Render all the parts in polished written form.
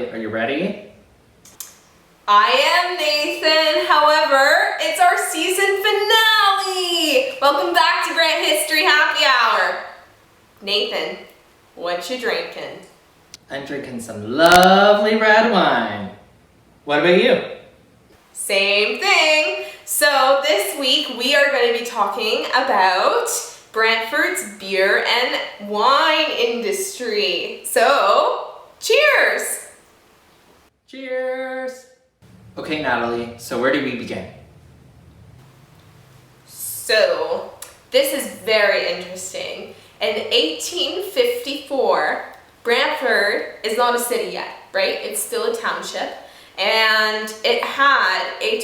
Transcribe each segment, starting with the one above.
Natalie, are you ready? I am Nathan, however, it's our season finale! Welcome back to Grant History Happy Hour. Nathan, what you drinking? I'm drinking some lovely red wine. What about you? Same thing. So this week we are going to be talking about Brantford's beer and wine industry. So, cheers! Cheers! Okay, Natalie, so where do we begin? So, this is very interesting. In 1854, Brantford is not a city yet, right? It's still a township. And it had a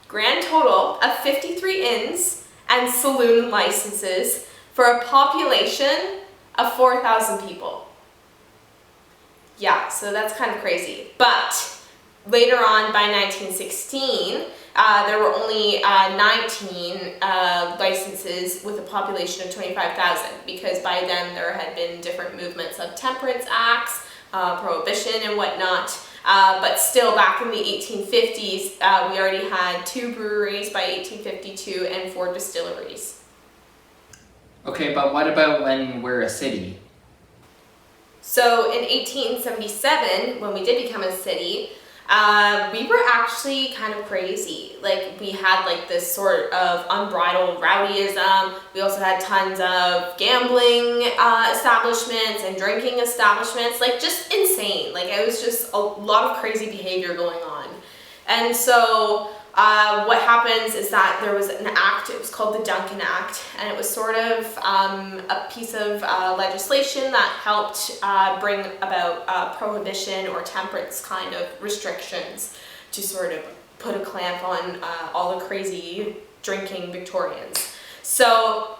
grand total of 53 inns and saloon licenses for a population of 4,000 people. Yeah, so that's kind of crazy. But later on, by 1916, there were only 19 licenses with a population of 25,000 because by then there had been different movements of temperance acts, prohibition and whatnot. But still, back in the 1850s, we already had 2 breweries by 1852 and 4 distilleries. Okay, but what about when we're a city? So in 1877, when we did become a city, we were actually kind of crazy. Like, we had like this sort of unbridled rowdyism. We also had tons of gambling establishments and drinking establishments, like just insane. Like, it was just a lot of crazy behavior going on. And so what happens is that there was an act, it was called the Duncan Act, and it was sort of a piece of legislation that helped bring about prohibition or temperance kind of restrictions to sort of put a clamp on all the crazy drinking Victorians. So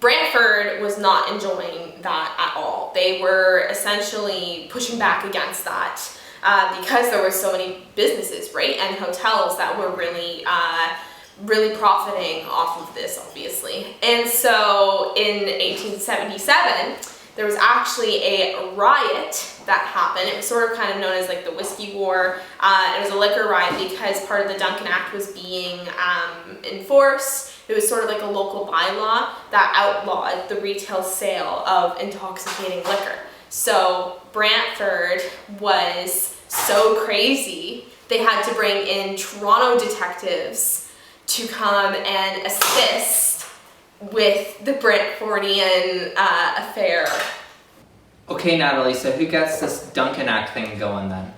Brantford was not enjoying that at all. They were essentially pushing back against that. Because there were so many businesses, right, and hotels that were really profiting off of this, obviously. And so in 1877, there was actually a riot that happened. It was sort of kind of known as like the Whiskey War. It was a liquor riot because part of the Duncan Act was being enforced. It was sort of like a local bylaw that outlawed the retail sale of intoxicating liquor. So Brantford was so crazy, they had to bring in Toronto detectives to come and assist with the Brantfordian affair. Okay, Natalie, so who gets this Duncan Act thing going then?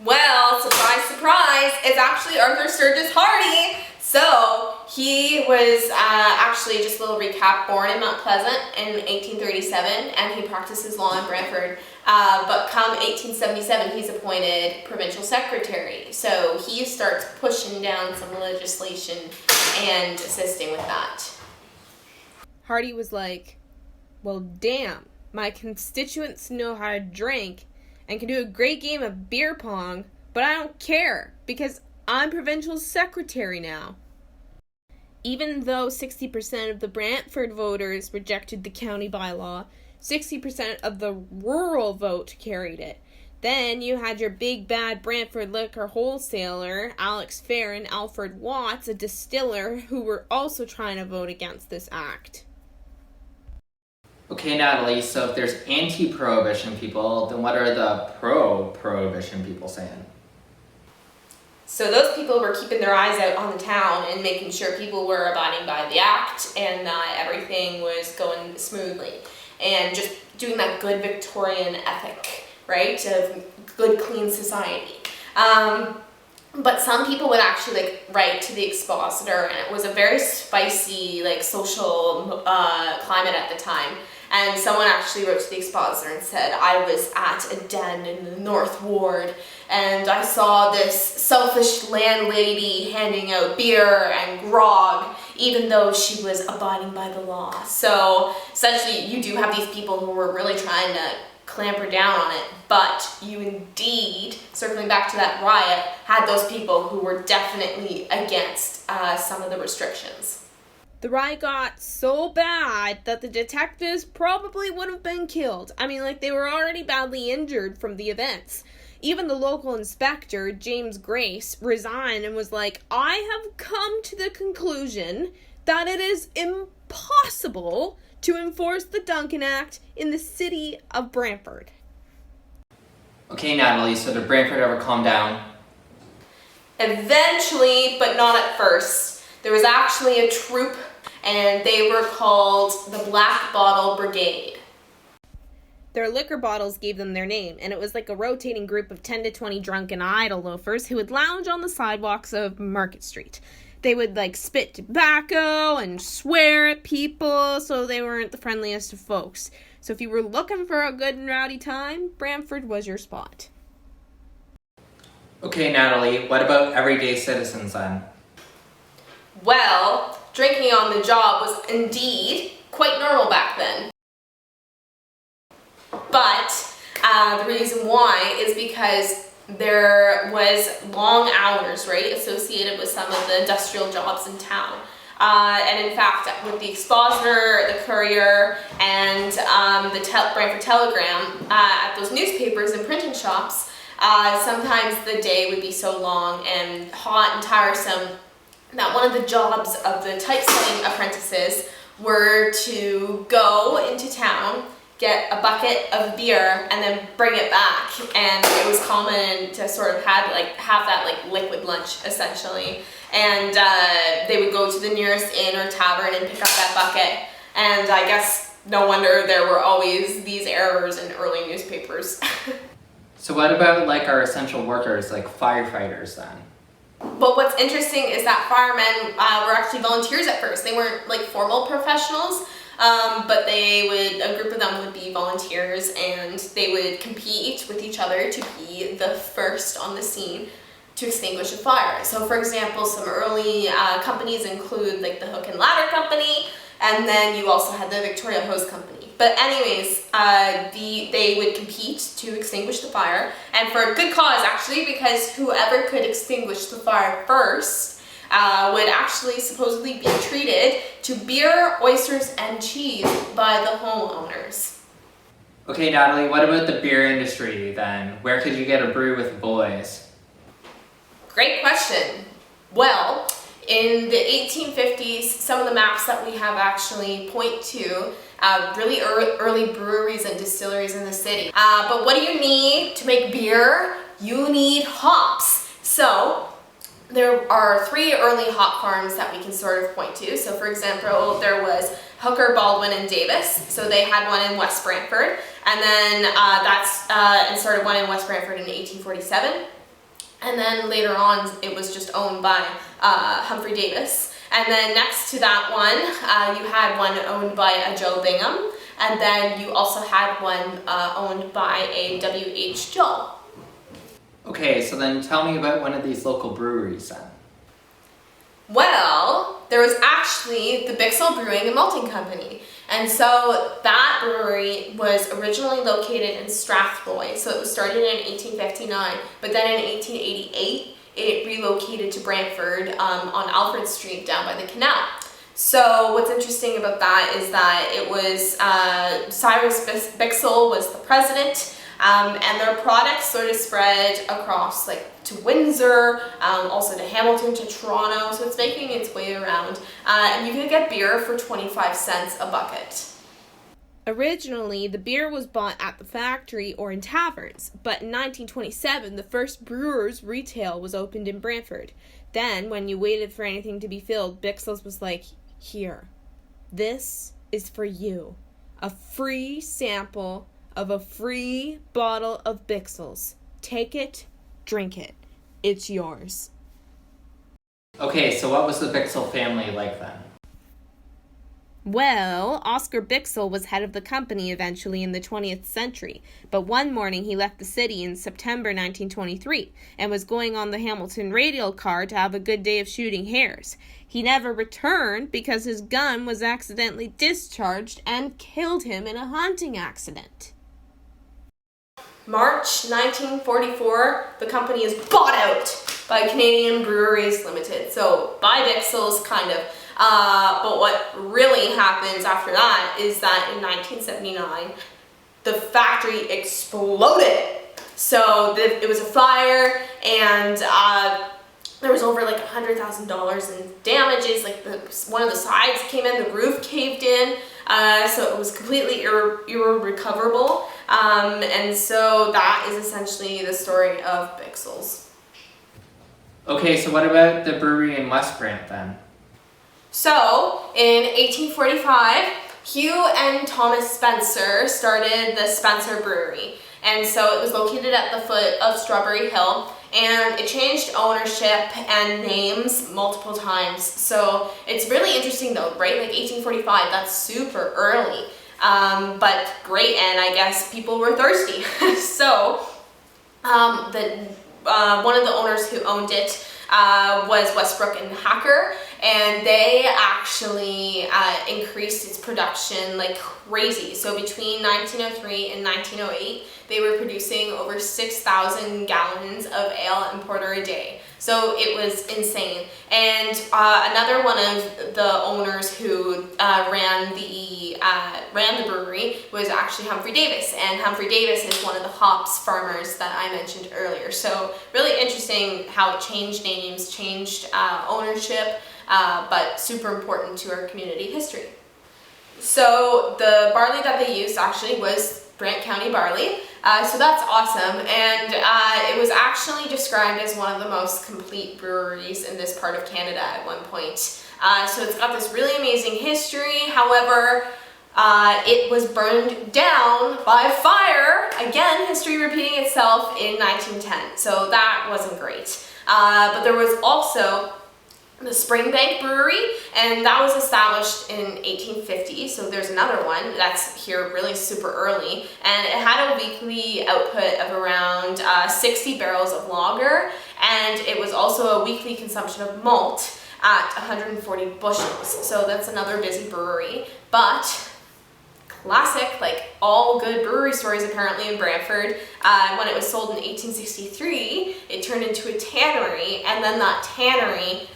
Well, surprise, surprise, it's actually Arthur Sturgis Hardy. So he was actually, just a little recap, born in Mount Pleasant in 1837, and he practices law in Brantford. But come 1877, he's appointed provincial secretary. So he starts pushing down some legislation and assisting with that. Hardy was like, well, damn, my constituents know how to drink and can do a great game of beer pong, but I don't care because I'm provincial secretary now. Even though 60% of the Brantford voters rejected the county bylaw, 60% of the rural vote carried it. Then you had your big bad Brantford liquor wholesaler, Alex Fair, and Alfred Watts, a distiller, who were also trying to vote against this act. Okay, Natalie, so if there's anti-prohibition people, then what are the pro-prohibition people saying? So those people were keeping their eyes out on the town and making sure people were abiding by the act and that everything was going smoothly. And just doing that good Victorian ethic, right, of good, clean society. But some people would actually write to the Expositor, and it was a very spicy social climate at the time. And someone actually wrote to the Expositor and said, I was at a den in the North Ward, and I saw this selfish landlady handing out beer and grog, even though she was abiding by the law. So essentially, you do have these people who were really trying to clamper down on it, but you indeed, circling back to that riot, had those people who were definitely against some of the restrictions. The riot got so bad that the detectives probably would have been killed. I mean, like, they were already badly injured from the events. Even the local inspector, James Grace, resigned and was like, I have come to the conclusion that it is impossible to enforce the Duncan Act in the city of Brantford. Okay, Natalie, so did Brantford ever calm down? Eventually, but not at first. There was actually a troop, and they were called the Black Bottle Brigade. Their liquor bottles gave them their name, and it was like a rotating group of 10 to 20 drunken idle loafers who would lounge on the sidewalks of Market Street. They would, like, spit tobacco and swear at people, so they weren't the friendliest of folks. So if you were looking for a good and rowdy time, Brantford was your spot. Okay, Natalie, what about everyday citizens then? Well, drinking on the job was indeed quite normal back then. But the reason why is because there was long hours, right, associated with some of the industrial jobs in town. And in fact, with the Expositor, the Courier, and the Brantford Telegram, at those newspapers and printing shops, sometimes the day would be so long and hot and tiresome that one of the jobs of the typesetting apprentices were to go into town, get a bucket of beer, and then bring it back. And it was common to sort of have that liquid lunch, essentially. And they would go to the nearest inn or tavern and pick up that bucket. And I guess no wonder there were always these errors in early newspapers. So what about like our essential workers, like firefighters then? But what's interesting is that firemen were actually volunteers at first. They weren't like formal professionals, but a group of them would be volunteers, and they would compete with each other to be the first on the scene to extinguish a fire. So for example, some early companies include like the Hook and Ladder Company, and then you also had the Victoria Hose Company. But anyways, they would compete to extinguish the fire, and for a good cause actually, because whoever could extinguish the fire first would actually supposedly be treated to beer, oysters, and cheese by the homeowners. Okay, Natalie, what about the beer industry then? Where could you get a brew with the boys? Great question. Well, in the 1850s, some of the maps that we have actually point to really early breweries and distilleries in the city. But what do you need to make beer? You need hops. So there are 3 early hop farms that we can sort of point to. So for example, there was Hooker, Baldwin, and Davis. So they had one in West Brantford. And then and started one in West Brantford in 1847. And then later on, it was just owned by Humphrey Davis. And then next to that one, you had one owned by a Joe Bingham. And then you also had one owned by a W.H. Joe. Okay, so then tell me about one of these local breweries then. Well, there was actually the Bixel Brewing and Malting Company. And so that brewery was originally located in Strathroy. So it was started in 1859, but then in 1888, it relocated to Brantford on Alfred Street down by the canal. So what's interesting about that is that it was Cyrus Bixel was the president, and their products sort of spread across like to Windsor, also to Hamilton, to Toronto, so it's making its way around. And you could get beer for 25 cents a bucket. Originally, the beer was bought at the factory or in taverns, but in 1927, the first brewer's retail was opened in Brantford. Then, when you waited for anything to be filled, Bixel's was like, here, this is for you. A free sample of a free bottle of Bixel's. Take it, drink it. It's yours. Okay, so what was the Bixel family like then? Well, Oscar Bixel was head of the company eventually in the 20th century, but one morning he left the city in September 1923 and was going on the Hamilton radial car to have a good day of shooting hares. He never returned because his gun was accidentally discharged and killed him in a hunting accident. March 1944, the company is bought out by Canadian Breweries Limited. So by Bixel's kind of But what really happens after that is that in 1979, the factory exploded. So it was a fire, and there was over like $100,000 in damages. Like one of the sides came in, the roof caved in, so it was completely irrecoverable. And so that is essentially the story of Bixels. Okay, so what about the brewery in West Brant then? So in 1845, Hugh and Thomas Spencer started the Spencer Brewery. And so it was located at the foot of Strawberry Hill, and it changed ownership and names multiple times. So it's really interesting though, right? Like 1845, that's super early, but great, and I guess people were thirsty. So one of the owners who owned it was Westbrook and Hacker, and they actually increased its production like crazy. So between 1903 and 1908, they were producing over 6,000 gallons of ale and porter a day. So it was insane. And another one of the owners who ran the brewery was actually Humphrey Davis. And Humphrey Davis is one of the hops farmers that I mentioned earlier. So really interesting how it changed names, changed ownership, but super important to our community history. So the barley that they used actually was Brant County barley. So that's awesome, and it was actually described as one of the most complete breweries in this part of Canada at one point. So it's got this really amazing history. However, it was burned down by fire, again, history repeating itself, in 1910. So that wasn't great. But there was also the Springbank Brewery, and that was established in 1850, so there's another one that's here really super early, and it had a weekly output of around 60 barrels of lager, and it was also a weekly consumption of malt at 140 bushels, so that's another busy brewery. But classic, like all good brewery stories apparently in Brantford, when it was sold in 1863, it turned into a tannery, and then that tannery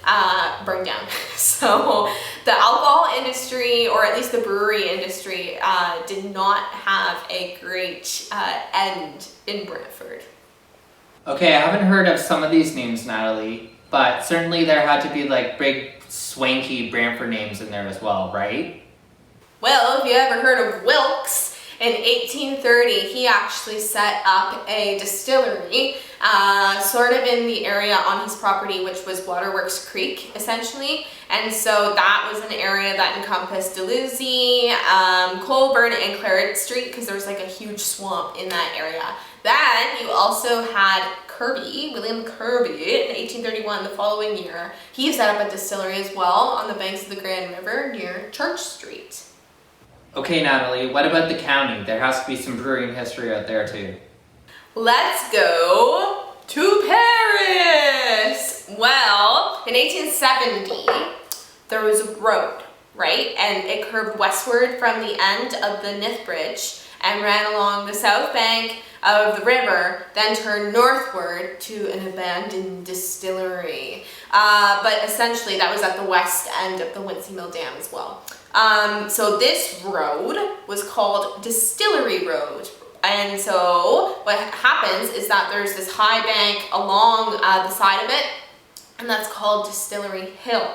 burned down. So the alcohol industry, or at least the brewery industry, did not have a great end in Brantford. Okay, I haven't heard of some of these names, Natalie, but certainly there had to be like big swanky Brantford names in there as well, right? Well, if you ever heard of Wilkes, in 1830 he actually set up a distillery sort of in the area on his property, which was Waterworks Creek essentially, and so that was an area that encompassed Dalhousie, Colborne, and Claret Street, because there was like a huge swamp in that area. Then you also had Kirby, William Kirby, in 1831, the following year. He set up a distillery as well on the banks of the Grand River near Church Street. Okay, Natalie, what about the county? There has to be some brewing history out there too. Let's go to Paris! Well, in 1870, there was a road, right? And it curved westward from the end of the Nith Bridge and ran along the south bank of the river, then turned northward to an abandoned distillery. But essentially, that was at the west end of the Wincy Mill Dam as well. So this road was called Distillery Road. And so what happens is that there's this high bank along the side of it, and that's called Distillery Hill.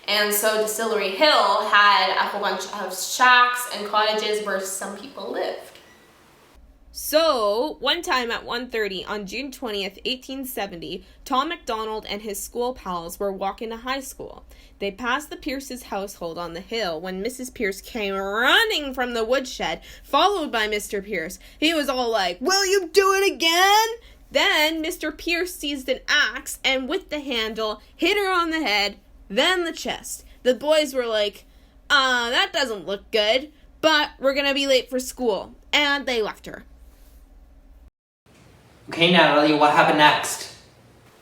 And so Distillery Hill had a whole bunch of shacks and cottages where some people lived. So, one time at 1:30 on June 20th, 1870, Tom MacDonald and his school pals were walking to high school. They passed the Pierce's household on the hill when Mrs. Pierce came running from the woodshed, followed by Mr. Pierce. He was all like, "Will you do it again?" Then Mr. Pierce seized an axe and with the handle hit her on the head, then the chest. The boys were like, that doesn't look good, but we're gonna be late for school. And they left her. Okay, Natalie, what happened next?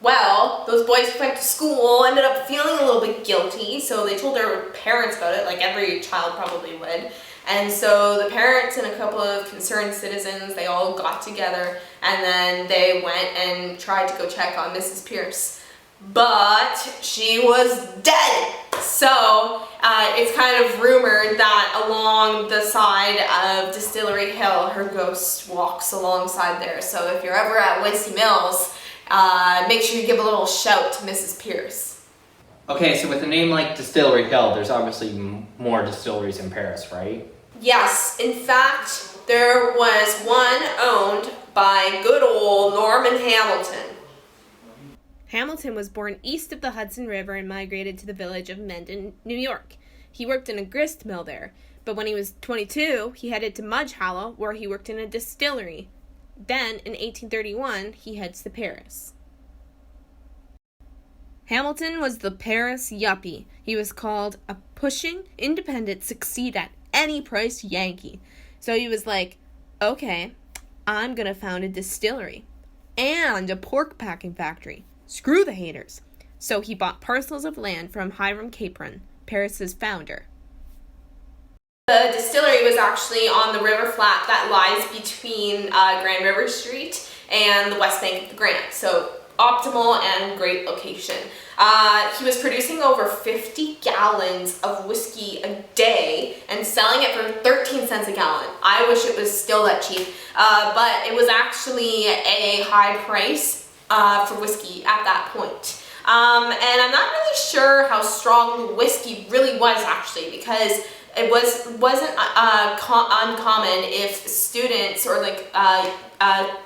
Well, those boys who went to school ended up feeling a little bit guilty, so they told their parents about it, like every child probably would. And so the parents and a couple of concerned citizens, they all got together, and then they went and tried to go check on Mrs. Pierce. But she was dead. So it's kind of rumored that along the side of Distillery Hill, her ghost walks alongside there. So if you're ever at Wincy Mills, make sure you give a little shout to Mrs. Pierce. Okay, so with a name like Distillery Hill, there's obviously more distilleries in Paris, right? Yes, in fact, there was one owned by good old Norman Hamilton. Hamilton was born east of the Hudson River and migrated to the village of Mendon, New York. He worked in a grist mill there, but when he was 22, he headed to Mudge Hollow, where he worked in a distillery. Then, in 1831, he heads to Paris. Hamilton was the Paris yuppie. He was called a pushing, independent, succeed-at-any-price Yankee. So he was like, okay, I'm gonna found a distillery and a pork packing factory. Screw the haters. So he bought parcels of land from Hiram Capron, Paris's founder. The distillery was actually on the river flat that lies between Grand River Street and the west bank of the Grand. So optimal and great location. He was producing over 50 gallons of whiskey a day and selling it for 13 cents a gallon. I wish it was still that cheap, but it was actually a high price for whiskey at that point. And I'm not really sure how strong the whiskey really was actually, because it wasn't uncommon if students or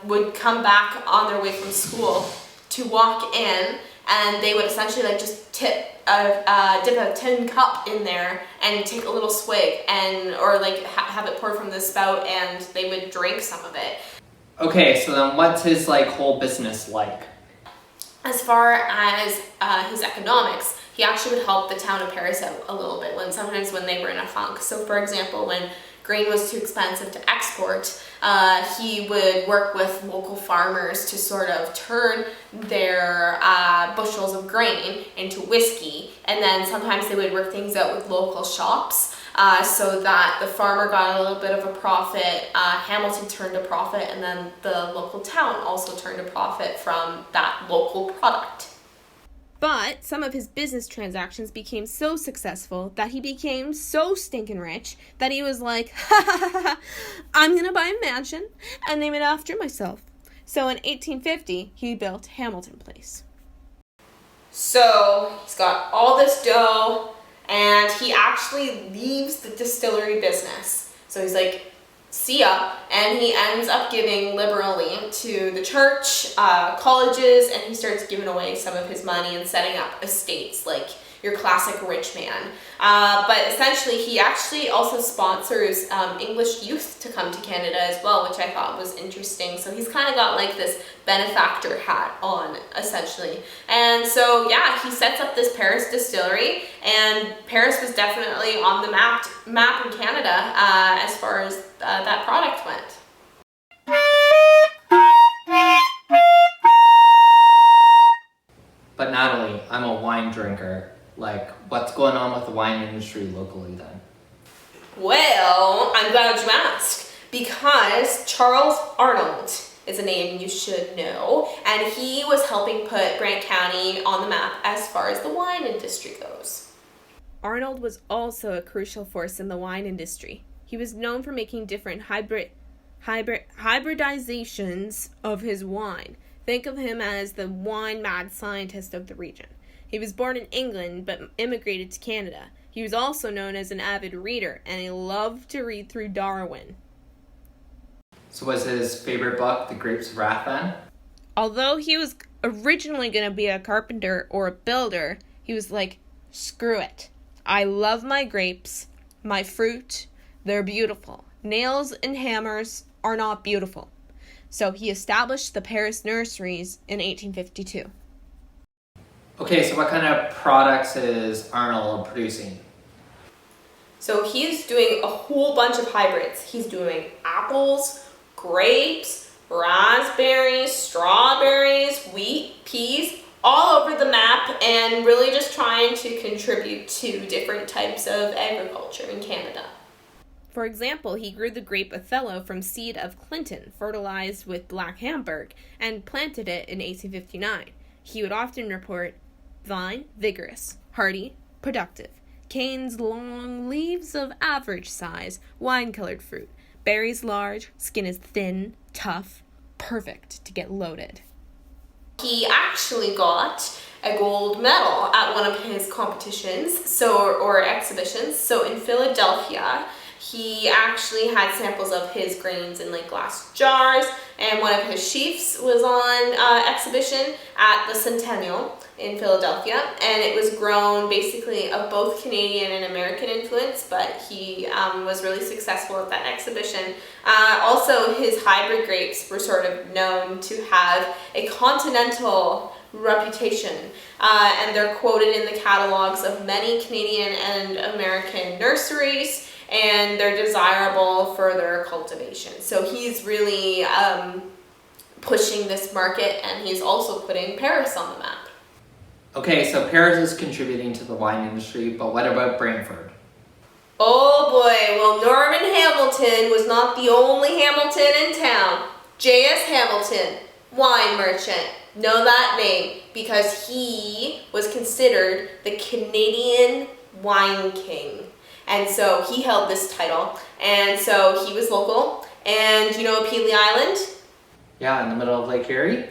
would come back on their way from school to walk in, and they would essentially just dip a tin cup in there and take a little swig, or have it poured from the spout, and they would drink some of it. Okay, so then what's his whole business like? As far as his economics, he actually would help the town of Paris out a little bit sometimes when they were in a funk. So for example, when grain was too expensive to export, he would work with local farmers to sort of turn their bushels of grain into whiskey, and then sometimes they would work things out with local shops so that the farmer got a little bit of a profit, Hamilton turned a profit, and then the local town also turned a profit from that local product. But some of his business transactions became so successful that he became so stinking rich that he was like, I'm gonna buy a mansion and name it after myself. So in 1850, he built Hamilton Place. So he's got all this dough, and he actually leaves the distillery business. So he's like, see ya, and he ends up giving liberally to the church, colleges, and he starts giving away some of his money and setting up estates like your classic rich man. But essentially, he actually also sponsors English youth to come to Canada as well, which I thought was interesting. So he's kind of got this benefactor hat on, essentially. And so, yeah, he sets up this Paris distillery, and Paris was definitely on the map in Canada as far as that product went. But Natalie, I'm a wine drinker. What's going on with the wine industry locally then? Well, I'm glad you asked, because Charles Arnold is a name you should know, and he was helping put Grant County on the map as far as the wine industry goes. Arnold was also a crucial force in the wine industry. He was known for making different hybridizations of his wine. Think of him as the wine mad scientist of the region. He was born in England but immigrated to Canada. He was also known as an avid reader, and he loved to read through Darwin. So was his favorite book The Grapes of Wrath then? Although he was originally going to be a carpenter or a builder, he was like, screw it. I love my grapes, my fruit, they're beautiful. Nails and hammers are not beautiful. So he established the Paris nurseries in 1852. Okay, so what kind of products is Arnold producing? So he's doing a whole bunch of hybrids. He's doing apples, grapes, raspberries, strawberries, wheat, peas, all over the map, and really just trying to contribute to different types of agriculture in Canada. For example, he grew the grape Othello from seed of Clinton, fertilized with black Hamburg, and planted it in 1859. He would often report, vine, vigorous, hardy, productive. Canes long, leaves of average size, wine-colored fruit. Berries large, skin is thin, tough, perfect to get loaded. He actually got a gold medal at one of his competitions, or exhibitions. So in Philadelphia, he actually had samples of his grains in like glass jars, and one of his sheafs was on exhibition at the Centennial in Philadelphia, and it was grown basically of both Canadian and American influence, but he was really successful at that exhibition. Also, his hybrid grapes were sort of known to have a continental reputation, and they're quoted in the catalogs of many Canadian and American nurseries, and they're desirable for their cultivation. So he's really pushing this market, and he's also putting Paris on the map. Okay, so Paris is contributing to the wine industry, but what about Brantford? Oh boy, well, Norman Hamilton was not the only Hamilton in town. J.S. Hamilton, wine merchant. Know that name because he was considered the Canadian wine king. And so he held this title. And so he was local. And you know Pelee Island? Yeah, in the middle of Lake Erie?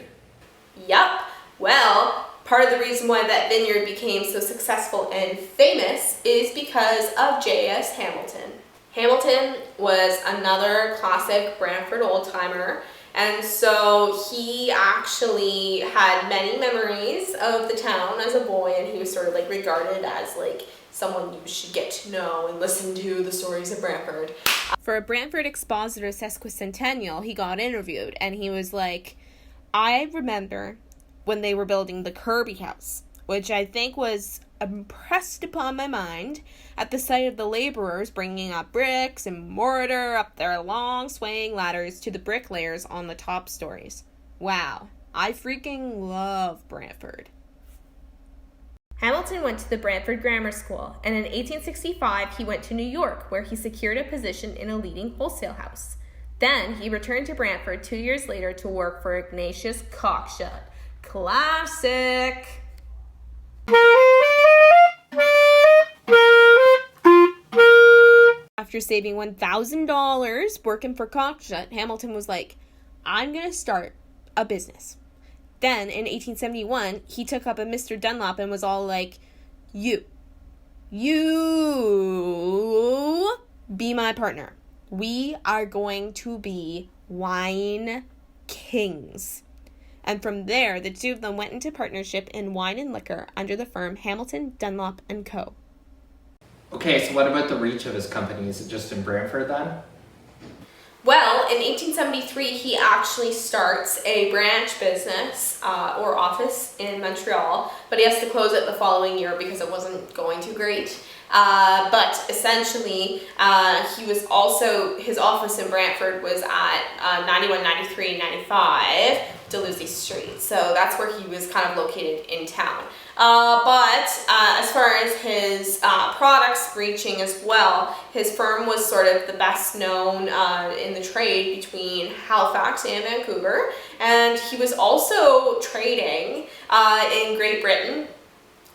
Yup. Well, part of the reason why that vineyard became so successful and famous is because of J.S. Hamilton. Hamilton was another classic Brantford old-timer, and so he actually had many memories of the town as a boy, and he was sort of like regarded as like someone you should get to know and listen to the stories of Brantford. For a Brantford Expositor Sesquicentennial, he got interviewed, and he was like, I remember when they were building the Kirby House, which I think was impressed upon my mind at the sight of the laborers bringing up bricks and mortar up their long swaying ladders to the bricklayers on the top stories. Wow, I freaking love Brantford. Hamilton went to the Brantford Grammar School, and in 1865 he went to New York, where he secured a position in a leading wholesale house. Then he returned to Brantford 2 years later to work for Ignatius Cockshut. Classic! After saving $1,000 working for Cockshut, Hamilton was like, I'm going to start a business. Then, in 1871, he took up a Mr. Dunlop and was all like, You be my partner. We are going to be wine kings. And from there, the two of them went into partnership in wine and liquor under the firm Hamilton, Dunlop & Co. Okay, so what about the reach of his company? Is it just in Brantford then? Well, in 1873, he actually starts a branch business or office in Montreal, but he has to close it the following year because it wasn't going too great. But essentially, he was also, his office in Brantford was at 91, 93, 95 Dalhousie Street. So that's where he was kind of located in town. But as far as his products reaching as well, his firm was sort of the best known in the trade between Halifax and Vancouver. And he was also trading in Great Britain,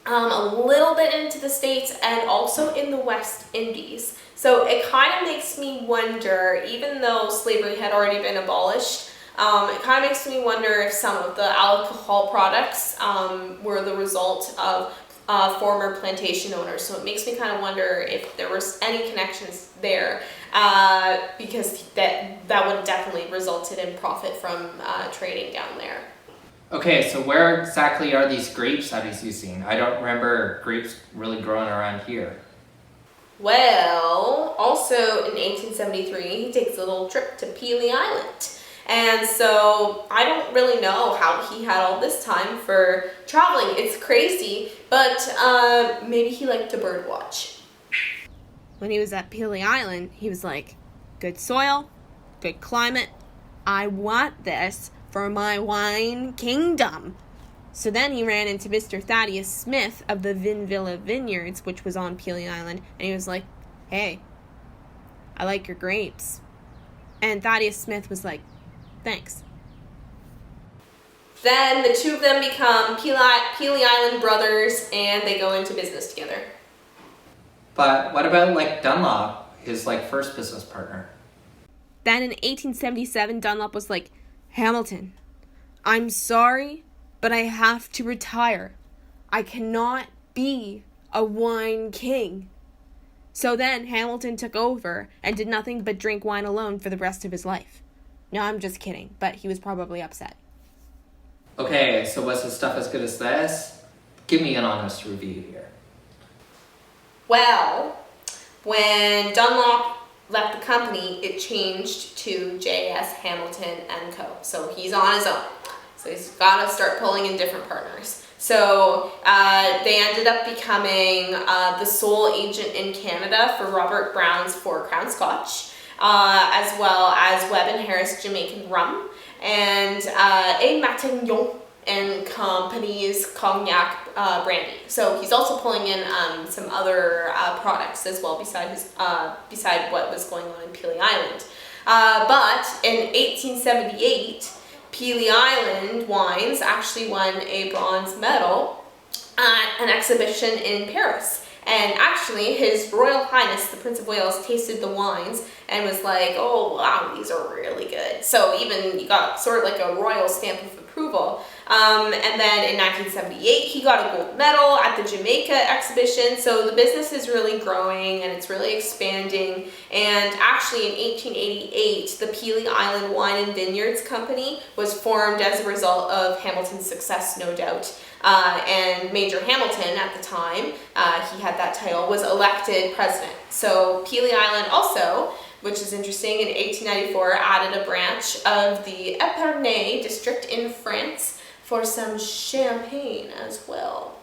a little bit into the States, and also in the West Indies. So it kind of makes me wonder, even though slavery had already been abolished, it kind of makes me wonder if some of the alcohol products were the result of former plantation owners. So it makes me kind of wonder if there was any connections there, because that would have definitely resulted in profit from trading down there. Okay, so where exactly are these grapes that he's using? I don't remember grapes really growing around here. Well, also in 1873, he takes a little trip to Pelee Island. And so I don't really know how he had all this time for traveling. It's crazy, but maybe he liked to bird watch. When he was at Pelee Island, he was like, good soil, good climate, I want this for my wine kingdom. So then he ran into Mr. Thaddeus Smith of the Vinvilla Vineyards, which was on Pelee Island, and he was like, hey, I like your grapes. And Thaddeus Smith was like, thanks. Then the two of them become Pelee Island brothers, and they go into business together. But what about like Dunlop, his like first business partner? Then in 1877, Dunlop was like, Hamilton, I'm sorry, but I have to retire. I cannot be a wine king. So then Hamilton took over and did nothing but drink wine alone for the rest of his life. No, I'm just kidding, but he was probably upset. Okay, so was his stuff as good as this? Give me an honest review here. Well, when Dunlop left the company, it changed to J.S. Hamilton & Co. So he's on his own. So he's got to start pulling in different partners. So they ended up becoming the sole agent in Canada for Robert Brown's Four Crown Scotch, as well as Webb and Harris Jamaican Rum, and A. Matignon and Company's Cognac brandy. So he's also pulling in some other products as well beside what was going on in Pelee Island. But in 1878, Pelee Island wines actually won a bronze medal at an exhibition in Paris. And actually, His Royal Highness, the Prince of Wales, tasted the wines and was like, oh, wow, these are really good. So even he got sort of like a royal stamp of approval. And then in 1978, he got a gold medal at the Jamaica exhibition. So the business is really growing and it's really expanding. And actually in 1888, the Pelee Island Wine and Vineyards Company was formed as a result of Hamilton's success, no doubt. And Major Hamilton at the time, he had that title, was elected president. So Pelee Island also, which is interesting, in 1894 added a branch of the Epernay district in France for some champagne as well.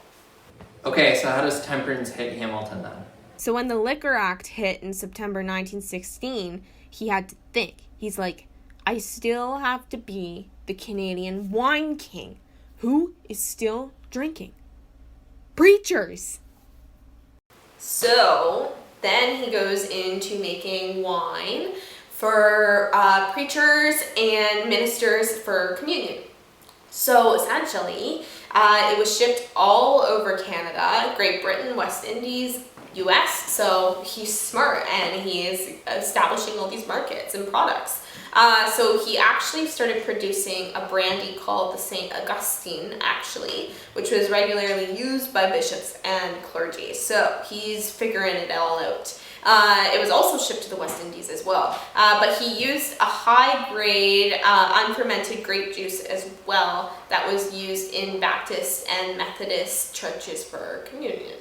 Okay, so how does temperance hit Hamilton then? So when the Liquor Act hit in September 1916, he had to think. He's like, I still have to be the Canadian wine king. Who is still drinking? Preachers! So then he goes into making wine for preachers and ministers for communion. So essentially, it was shipped all over Canada, Great Britain, West Indies, US. So he's smart and he is establishing all these markets and products. So he actually started producing a brandy called the St. Augustine, actually, which was regularly used by bishops and clergy. So he's figuring it all out. It was also shipped to the West Indies as well. But he used a high-grade unfermented grape juice as well that was used in Baptist and Methodist churches for communion.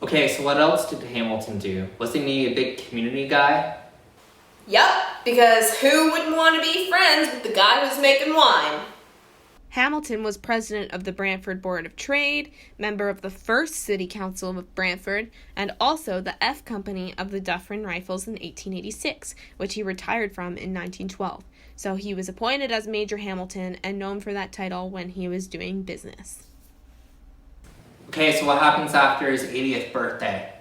Okay, so what else did Hamilton do? Wasn't he a big community guy? Yep, because who wouldn't want to be friends with the guy who's making wine? Hamilton was president of the Brantford Board of Trade, member of the first City Council of Brantford, and also the F Company of the Dufferin Rifles in 1886, which he retired from in 1912. So he was appointed as Major Hamilton and known for that title when he was doing business. Okay, so what happens after his 80th birthday?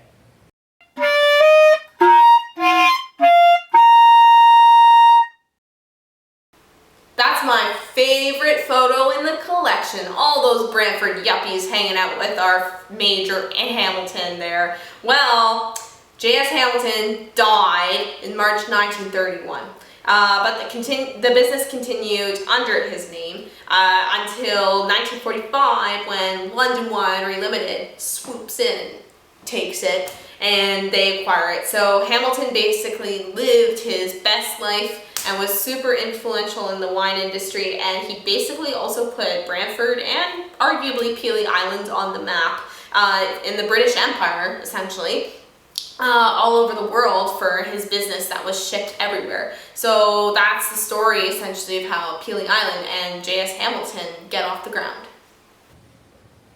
That's my favorite photo in the collection. All those Brantford yuppies hanging out with our Major Hamilton there. Well, J.S. Hamilton died in March 1931. But the business continued under his name until 1945 when London Winery Limited swoops in and takes it and they acquire it. So Hamilton basically lived his best life and was super influential in the wine industry, and he basically also put Brantford and arguably Pelee Island on the map in the British Empire, essentially. All over the world for his business that was shipped everywhere. So that's the story essentially of how Pelee Island and J.S. Hamilton get off the ground.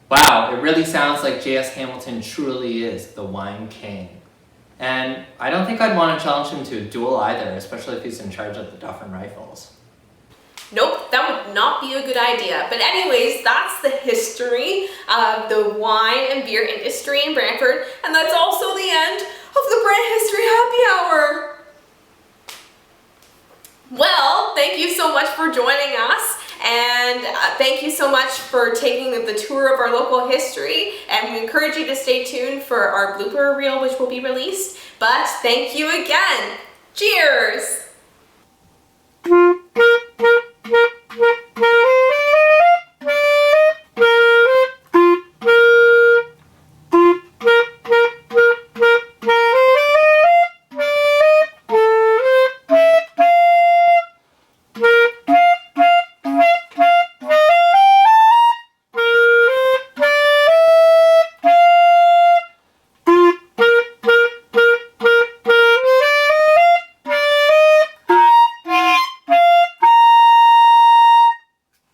Wow, it really sounds like J.S. Hamilton truly is the wine king. And I don't think I'd want to challenge him to a duel either, especially if he's in charge of the Dufferin Rifles. Nope, that would not be a good idea. But anyways, that's the history of the wine and beer industry in Brantford, and that's also the end of the Brant History Happy Hour. Well, thank you so much for joining us, and And thank you so much for taking the tour of our local history. And we encourage you to stay tuned for our blooper reel, which will be released. But thank you again. Cheers!